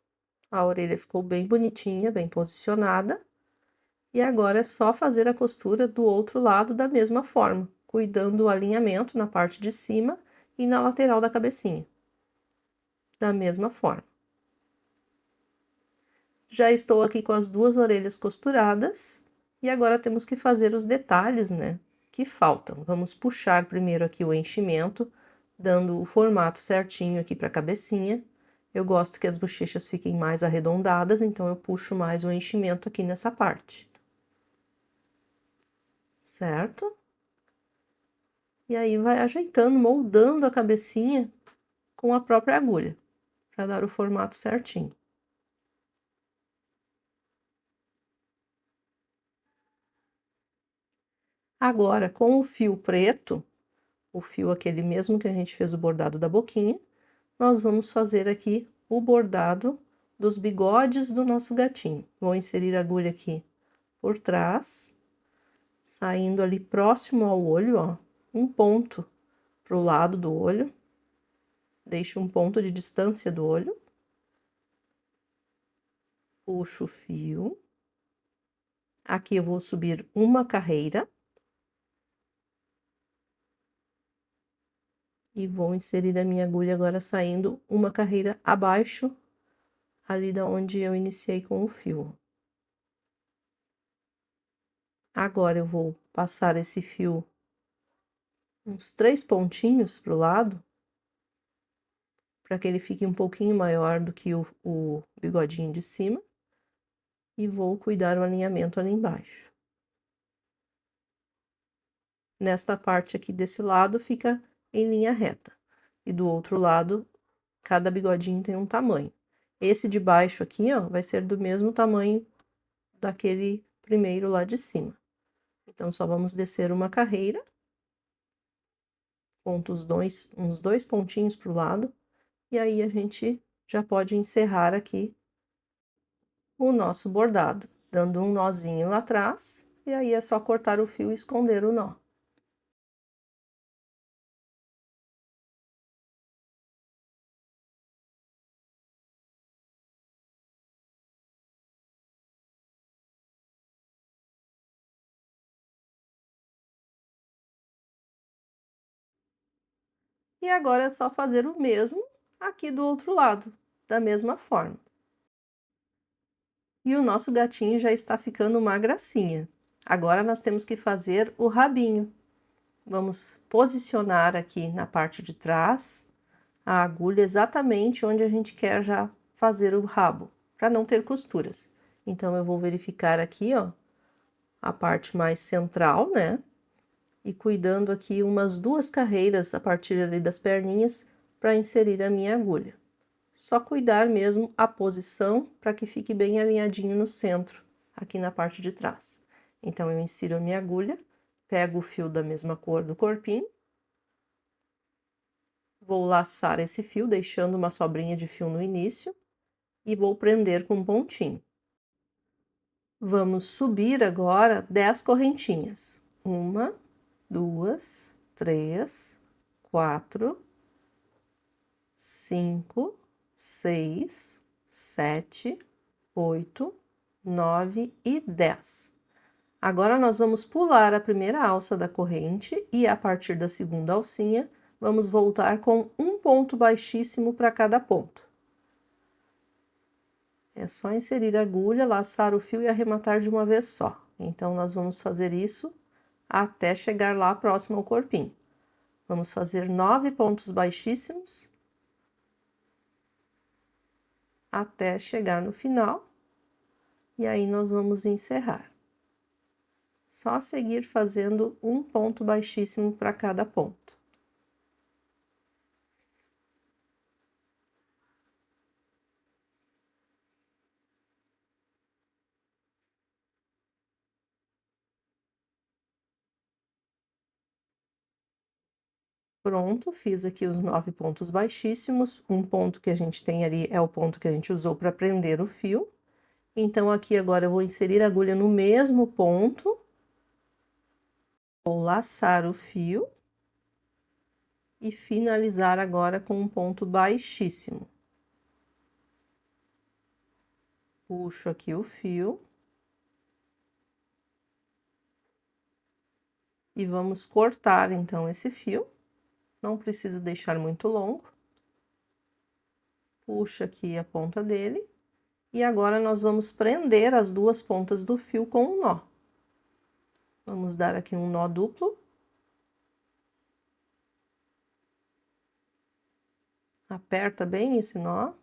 a orelha ficou bem bonitinha, bem posicionada. E agora é só fazer a costura do outro lado da mesma forma, cuidando do alinhamento na parte de cima e na lateral da cabecinha, da mesma forma. Já estou aqui com as 2 orelhas costuradas, e agora temos que fazer os detalhes, né, que faltam. Vamos puxar primeiro aqui o enchimento, dando o formato certinho aqui para a cabecinha. Eu gosto que as bochechas fiquem mais arredondadas, então eu puxo mais o enchimento aqui nessa parte. Certo? E aí vai ajeitando, moldando a cabecinha com a própria agulha, para dar o formato certinho. Agora, com o fio preto, o fio aquele mesmo que a gente fez o bordado da boquinha, nós vamos fazer aqui o bordado dos bigodes do nosso gatinho. Vou inserir a agulha aqui por trás, saindo ali próximo ao olho, ó, um ponto pro lado do olho, deixo um ponto de distância do olho, puxo o fio, aqui eu vou subir uma carreira, e vou inserir a minha agulha agora saindo uma carreira abaixo, ali da onde eu iniciei com o fio. Agora eu vou passar esse fio uns 3 pontinhos pro lado, para que ele fique um pouquinho maior do que o bigodinho de cima, e vou cuidar o alinhamento ali embaixo. Nesta parte aqui desse lado fica em linha reta, e do outro lado, cada bigodinho tem um tamanho. Esse de baixo aqui, ó, vai ser do mesmo tamanho daquele primeiro lá de cima. Então, só vamos descer uma carreira, ponto uns 2 pontinhos pro lado, e aí a gente já pode encerrar aqui o nosso bordado, dando um nozinho lá atrás, e aí é só cortar o fio e esconder o nó. E agora é só fazer o mesmo aqui do outro lado, da mesma forma. E o nosso gatinho já está ficando uma gracinha. Agora nós temos que fazer o rabinho. Vamos posicionar aqui na parte de trás a agulha exatamente onde a gente quer já fazer o rabo, para não ter costuras. Então, eu vou verificar aqui, ó, a parte mais central, né? E cuidando aqui umas 2 carreiras a partir ali das perninhas para inserir a minha agulha. Só cuidar mesmo a posição para que fique bem alinhadinho no centro, aqui na parte de trás. Então, eu insiro a minha agulha, pego o fio da mesma cor do corpinho, vou laçar esse fio, deixando uma sobrinha de fio no início, e vou prender com um pontinho. Vamos subir agora 10 correntinhas. 1, 2, 3, 4, 5, 6, 7, 8, 9 e 10. Agora, nós vamos pular a primeira alça da corrente e, a partir da segunda alcinha, vamos voltar com um ponto baixíssimo para cada ponto. É só inserir a agulha, laçar o fio e arrematar de uma vez só. Então, nós vamos fazer isso até chegar lá próximo ao corpinho. Vamos fazer 9 pontos baixíssimos até chegar no final. E aí, nós vamos encerrar. Só seguir fazendo um ponto baixíssimo para cada ponto. Pronto, fiz aqui os 9 pontos baixíssimos. Um ponto que a gente tem ali é o ponto que a gente usou para prender o fio. Então, aqui agora eu vou inserir a agulha no mesmo ponto. Vou laçar o fio. E finalizar agora com um ponto baixíssimo. Puxo aqui o fio. E vamos cortar, então, esse fio. não precisa deixar muito longo. Puxa aqui a ponta dele. E agora nós vamos prender as duas pontas do fio com um nó. Vamos dar aqui um nó duplo. Aperta bem esse nó.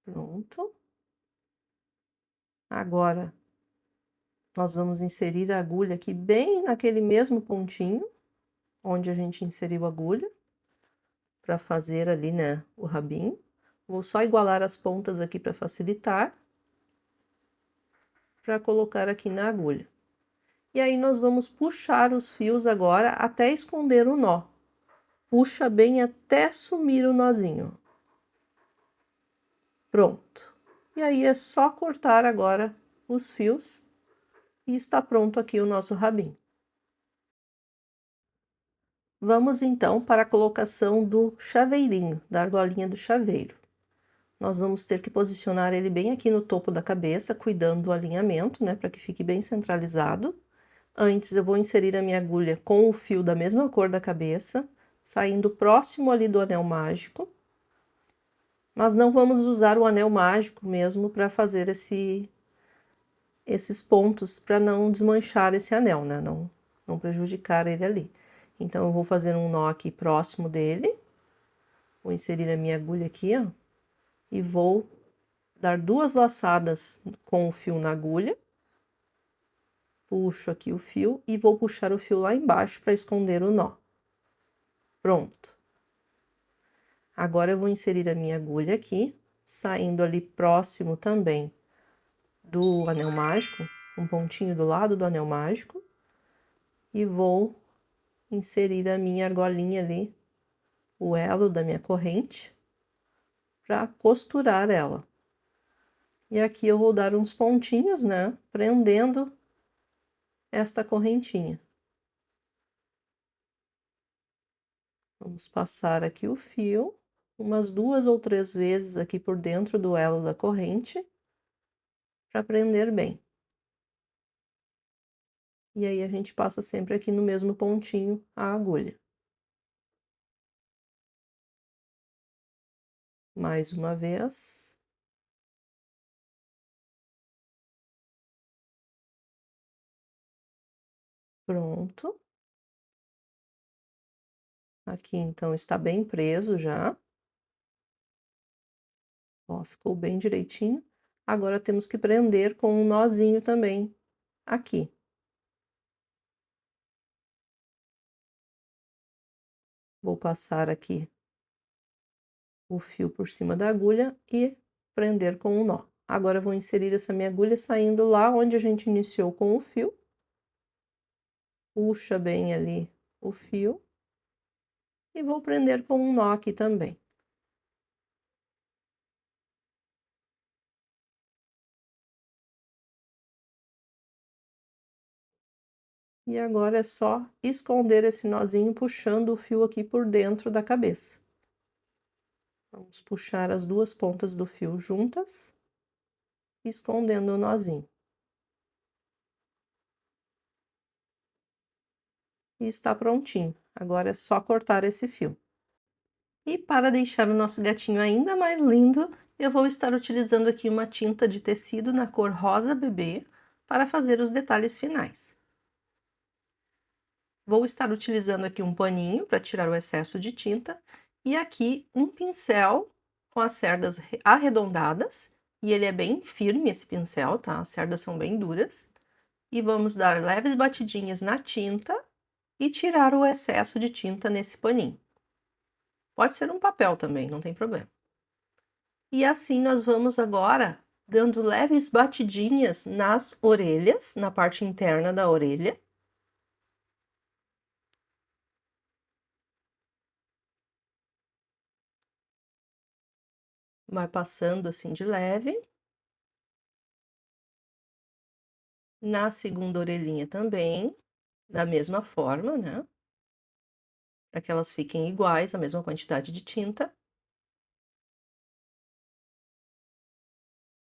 Pronto. Agora, nós vamos inserir a agulha aqui bem naquele mesmo pontinho, onde a gente inseriu a agulha, para fazer ali, né, o rabinho. Vou só igualar as pontas aqui para facilitar, para colocar aqui na agulha. E aí, nós vamos puxar os fios agora até esconder o nó. Puxa bem até sumir o nozinho. Pronto. E aí, é só cortar agora os fios e está pronto aqui o nosso rabinho. Vamos então para a colocação do chaveirinho, da argolinha do chaveiro. Nós vamos ter que posicionar ele bem aqui no topo da cabeça, cuidando do alinhamento, né, para que fique bem centralizado. Antes eu vou inserir a minha agulha com o fio da mesma cor da cabeça, saindo próximo ali do anel mágico. Mas não vamos usar o anel mágico mesmo para fazer esses pontos, para não desmanchar esse anel, né, não prejudicar ele ali. Então, eu vou fazer um nó aqui próximo dele. Vou inserir a minha agulha aqui, ó. E vou dar duas laçadas com o fio na agulha. Puxo aqui o fio e vou puxar o fio lá embaixo para esconder o nó. Pronto. Agora, eu vou inserir a minha agulha aqui, saindo ali próximo também do anel mágico, um pontinho do lado do anel mágico. E vou inserir a minha argolinha ali, o elo da minha corrente, para costurar ela. E aqui eu vou dar uns pontinhos, né, prendendo esta correntinha. Vamos passar aqui o fio, umas 2 ou 3 vezes aqui por dentro do elo da corrente, para prender bem. E aí, a gente passa sempre aqui no mesmo pontinho a agulha. Mais uma vez. Pronto. Aqui, então, está bem preso já. Ó, ficou bem direitinho. Agora, temos que prender com um nozinho também aqui. Vou passar aqui o fio por cima da agulha e prender com um nó. Agora, vou inserir essa minha agulha saindo lá onde a gente iniciou com o fio. Puxa bem ali o fio. E vou prender com um nó aqui também. E agora é só esconder esse nozinho puxando o fio aqui por dentro da cabeça. Vamos puxar as duas pontas do fio juntas, escondendo o nozinho. E está prontinho. Agora é só cortar esse fio. E para deixar o nosso gatinho ainda mais lindo, eu vou estar utilizando aqui uma tinta de tecido na cor rosa bebê para fazer os detalhes finais. Vou estar utilizando aqui um paninho para tirar o excesso de tinta e aqui um pincel com as cerdas arredondadas, e ele é bem firme esse pincel, tá? As cerdas são bem duras. E vamos dar leves batidinhas na tinta e tirar o excesso de tinta nesse paninho. Pode ser um papel também, não tem problema. E assim nós vamos agora dando leves batidinhas nas orelhas, na parte interna da orelha. Vai passando assim de leve. Na segunda orelhinha também, da mesma forma, né? Para que elas fiquem iguais, a mesma quantidade de tinta.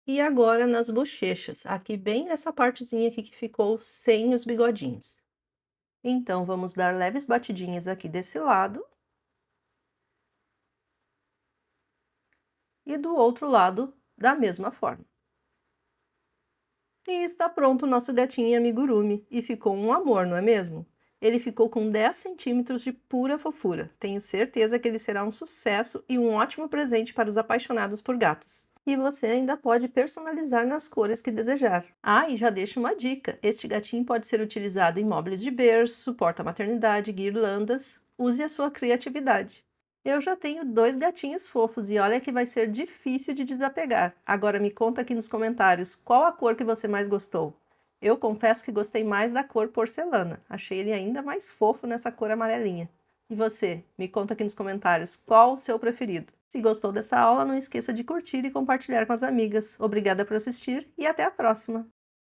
E agora nas bochechas, aqui bem nessa partezinha aqui que ficou sem os bigodinhos. Então, vamos dar leves batidinhas aqui desse lado. E do outro lado, da mesma forma. E está pronto o nosso gatinho amigurumi. E ficou um amor, não é mesmo? Ele ficou com 10 centímetros de pura fofura. Tenho certeza que ele será um sucesso e um ótimo presente para os apaixonados por gatos. E você ainda pode personalizar nas cores que desejar. Ah, e já deixo uma dica: este gatinho pode ser utilizado em móveis de berço, porta-maternidade, guirlandas. Use a sua criatividade. Eu já tenho 2 gatinhos fofos e olha que vai ser difícil de desapegar. Agora me conta aqui nos comentários qual a cor que você mais gostou. Eu confesso que gostei mais da cor porcelana. Achei ele ainda mais fofo nessa cor amarelinha. E você? Me conta aqui nos comentários qual o seu preferido. Se gostou dessa aula, não esqueça de curtir e compartilhar com as amigas. Obrigada por assistir e até a próxima!